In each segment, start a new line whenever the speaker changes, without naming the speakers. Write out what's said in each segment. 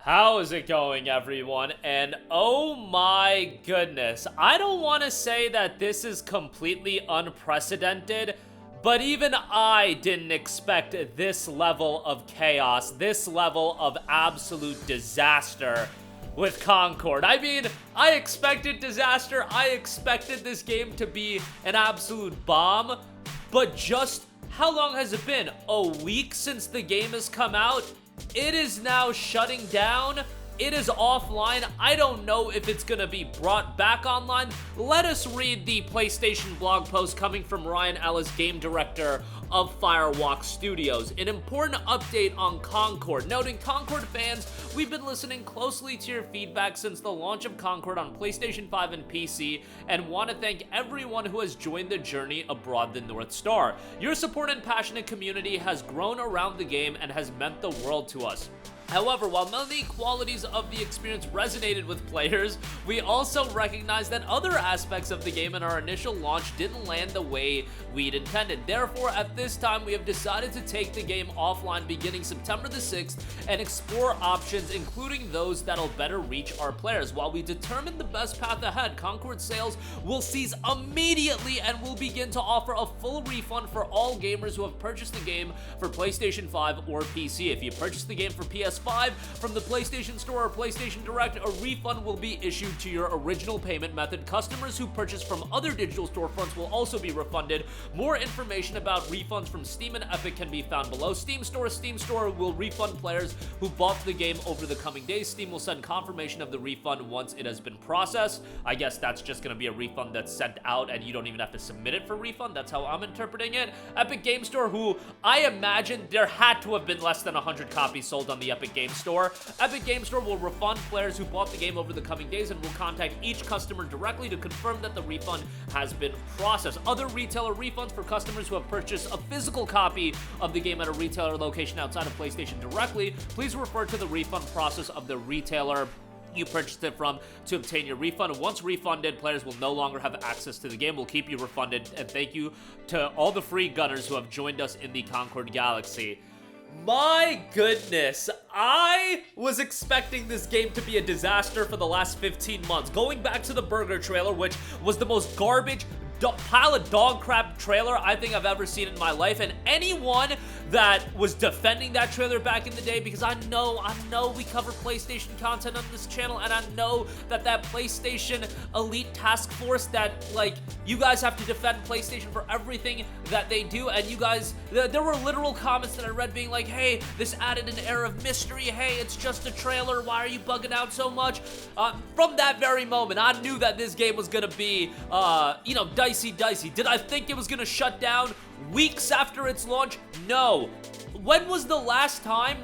How is it going, everyone? And oh my goodness, I don't want to say that this is completely unprecedented, but even I didn't expect this level of chaos, this level of absolute disaster with Concord. I mean, I expected disaster, I expected this game to be an absolute bomb, but just how long has it been? A week since the game has come out? It is now shutting down. It is offline. I don't know if it's going to be brought back online. Let us read the PlayStation blog post coming from Ryan Ellis, game director of Firewalk Studios. An important update on Concord. Noting, Concord fans, we've been listening closely to your feedback since the launch of Concord on PlayStation 5 and PC, and want to thank everyone who has joined the journey aboard the North Star. Your support and passionate community has grown around the game and has meant the world to us. However, while many qualities of the experience resonated with players, we also recognize that other aspects of the game in our initial launch didn't land the way we'd intended. Therefore, at this time, we have decided to take the game offline beginning September the 6th and explore options, including those that'll better reach our players. While we determine the best path ahead, Concord sales will cease immediately and will begin to offer a full refund for all gamers who have purchased the game for PlayStation 5 or PC. If you purchase the game for PS5 from the PlayStation Store or PlayStation Direct, a refund will be issued to your original payment method. Customers who purchase from other digital storefronts will also be refunded. More information about refunds from Steam and Epic can be found below. Steam Store will refund players who bought the game over the coming days. Steam will send confirmation of the refund once it has been processed. I guess that's just going to be a refund that's sent out and you don't even have to submit it for refund. That's how I'm interpreting it. Epic Game Store, who I imagine there had to have been less than 100 copies sold on the Epic Game Store. Epic Game Store will refund players who bought the game over the coming days and will contact each customer directly to confirm that the refund has been processed. Other retailer refunds for customers who have purchased a physical copy of the game at a retailer location outside of PlayStation directly, please refer to the refund process of the retailer you purchased it from to obtain your refund. Once refunded, players will no longer have access to the game. We'll keep you refunded, and thank you to all the free gunners who have joined us in the Concord Galaxy. My goodness, I was expecting this game to be a disaster for the last 15 months. Going back to the Burger trailer, which was the most garbage pile of dog crap trailer I think I've ever seen in my life, and anyone that was defending that trailer back in the day, because I know we cover PlayStation content on this channel, and I know that PlayStation Elite Task Force, that like you guys have to defend PlayStation for everything that they do, and you guys, there were literal comments that I read being like, hey, this added an air of mystery, hey, it's just a trailer, why are you bugging out so much? From that very moment, I knew that this game was gonna be dicey. Did I think it was gonna shut down weeks after its launch? No. When was the last time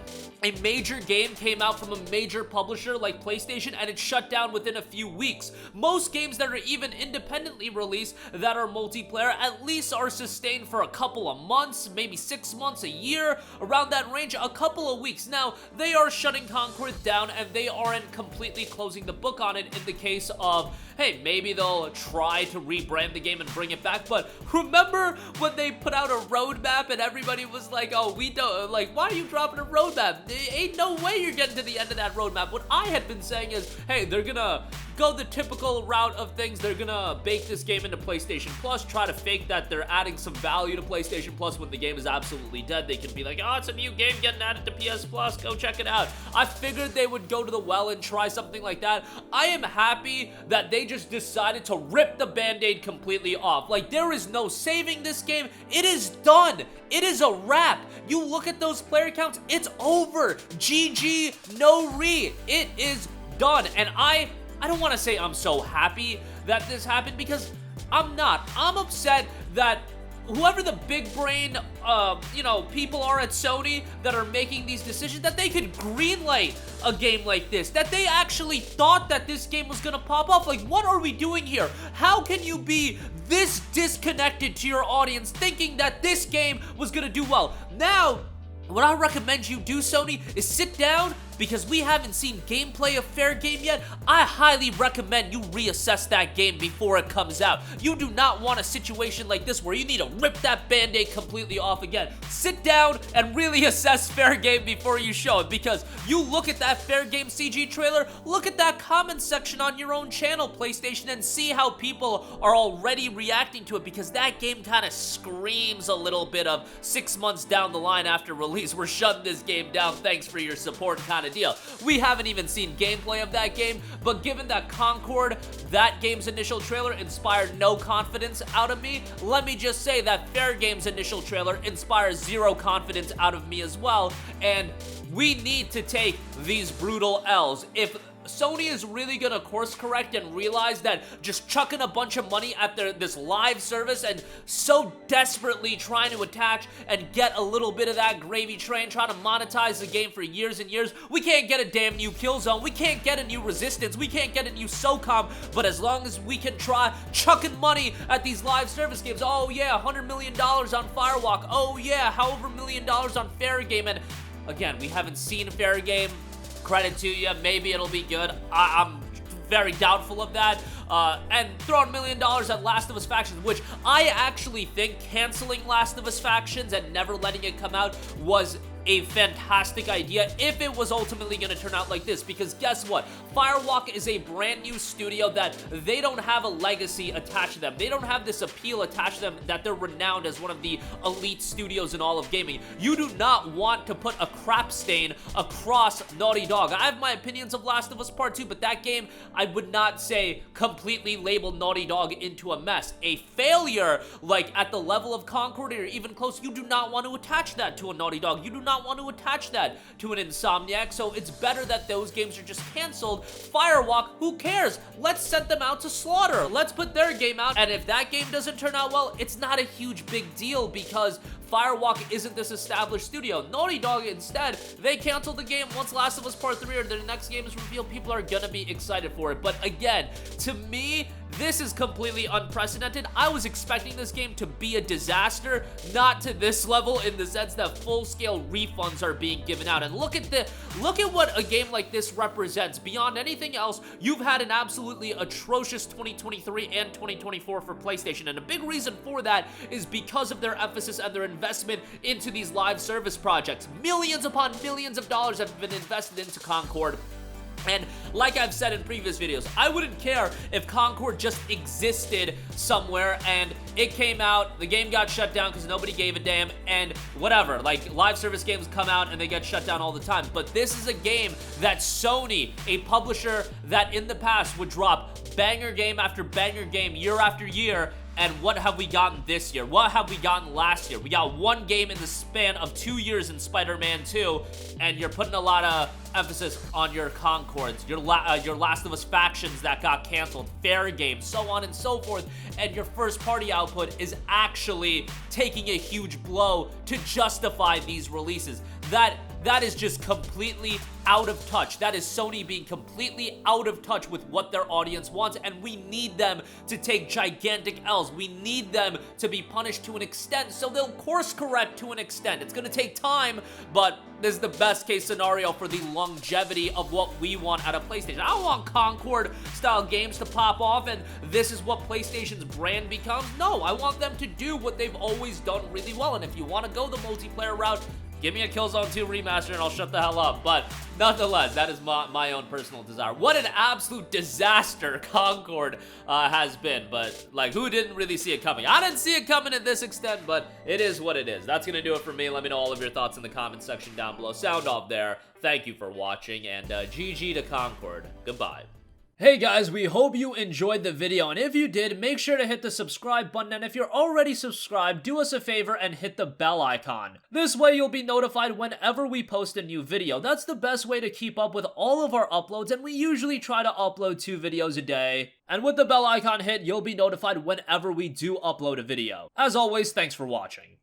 a major game came out from a major publisher like PlayStation and it shut down within a few weeks? Most games that are even independently released that are multiplayer at least are sustained for a couple of months, maybe 6 months, a year, around that range, a couple of weeks. Now, they are shutting Concord down and they aren't completely closing the book on it in the case of, hey, maybe they'll try to rebrand the game and bring it back. But remember when they put out a roadmap and everybody was like, oh, we don't, like, why are you dropping a roadmap? Ain't no way you're getting to the end of that roadmap. What I had been saying is, hey, they're gonna go the typical route of things. They're gonna bake this game into PlayStation Plus, try to fake that they're adding some value to PlayStation Plus when the game is absolutely dead. They can be like, oh, it's a new game getting added to PS Plus, go check it out. I figured they would go to the well and try something like that. I am happy that they just decided to rip the band-aid completely off. Like, there is no saving this game. It is done. It is a wrap. You look at those player counts, it's over. GG, no re. It is done. And I don't want to say I'm so happy that this happened, because I'm not. I'm upset that whoever the big brain, people are at Sony that are making these decisions, that they could greenlight a game like this, that they actually thought that this game was gonna pop off. Like, what are we doing here? How can you be this disconnected to your audience thinking that this game was gonna do well? Now, what I recommend you do, Sony, is sit down, because we haven't seen gameplay of Fair Game yet, I highly recommend you reassess that game before it comes out. You do not want a situation like this where you need to rip that band-aid completely off again. Sit down and really assess Fair Game before you show it, because you look at that Fair Game CG trailer, look at that comment section on your own channel, PlayStation, and see how people are already reacting to it, because that game kind of screams a little bit of 6 months down the line after release, we're shutting this game down, thanks for your support kind of deal. We haven't even seen gameplay of that game, but given that Concord, that game's initial trailer inspired no confidence out of me, let me just say that Fair Game's initial trailer inspires zero confidence out of me as well, and we need to take these brutal L's. If Sony is really gonna course correct and realize that just chucking a bunch of money at this live service and so desperately trying to attach and get a little bit of that gravy train, trying to monetize the game for years and years, we can't get a damn new Killzone, we can't get a new Resistance, we can't get a new SOCOM, but as long as we can try chucking money at these live service games, oh yeah, $100 million on Firewalk, oh yeah, however million dollars on Fair Game, and again, we haven't seen Fair Game. Credit to you, maybe it'll be good. I'm very doubtful of that. And throwing $1 million at Last of Us Factions, which I actually think canceling Last of Us Factions and never letting it come out was a fantastic idea if it was ultimately going to turn out like this, because guess what? Firewalk is a brand new studio that they don't have a legacy attached to them. They don't have this appeal attached to them that they're renowned as one of the elite studios in all of gaming. You do not want to put a crap stain across Naughty Dog. I have my opinions of Last of Us Part 2, but that game, I would not say completely labeled Naughty Dog into a mess. A failure, like at the level of Concord or even close, you do not want to attach that to a Naughty Dog. You do not want to attach that to an Insomniac, so it's better that those games are just canceled. Firewalk, who cares? Let's send them out to slaughter. Let's put their game out, and if that game doesn't turn out well, it's not a huge big deal because Firewalk isn't this established studio. Naughty Dog, instead, they canceled the game once Last of Us Part 3 or their next game is revealed. People are gonna be excited for it. But again, to me, this is completely unprecedented. I was expecting this game to be a disaster, not to this level in the sense that full-scale refunds are being given out. And look at what a game like this represents. Beyond anything else, you've had an absolutely atrocious 2023 and 2024 for PlayStation, and a big reason for that is because of their emphasis and their investment into these live service projects. Millions upon millions of dollars have been invested into Concord. And like I've said in previous videos, I wouldn't care if Concord just existed somewhere and it came out, the game got shut down because nobody gave a damn, and whatever. Like, live service games come out and they get shut down all the time. But this is a game that Sony, a publisher that in the past would drop banger game after banger game year after year. And what have we gotten this year? What have we gotten last year? We got one game in the span of 2 years in Spider-Man 2, and you're putting a lot of emphasis on your Concords, your Last of Us Factions that got canceled, Fair Game, so on and so forth, and your first-party output is actually taking a huge blow to justify these releases. That is just completely out of touch. That is Sony being completely out of touch with what their audience wants, and we need them to take gigantic L's. We need them to be punished to an extent, so they'll course correct to an extent. It's gonna take time, but this is the best case scenario for the longevity of what we want out of PlayStation. I don't want Concord-style games to pop off, and this is what PlayStation's brand becomes. No, I want them to do what they've always done really well, and if you want to go the multiplayer route, give me a Killzone 2 remaster and I'll shut the hell up. But nonetheless, that is my own personal desire. What an absolute disaster Concord has been. But, like, who didn't really see it coming? I didn't see it coming at this extent, but it is what it is. That's going to do it for me. Let me know all of your thoughts in the comment section down below. Sound off there. Thank you for watching, and GG to Concord. Goodbye. Hey guys, we hope you enjoyed the video, and if you did, make sure to hit the subscribe button, and if you're already subscribed, do us a favor and hit the bell icon. This way you'll be notified whenever we post a new video. That's the best way to keep up with all of our uploads, and we usually try to upload 2 videos a day. And with the bell icon hit, you'll be notified whenever we do upload a video. As always, thanks for watching.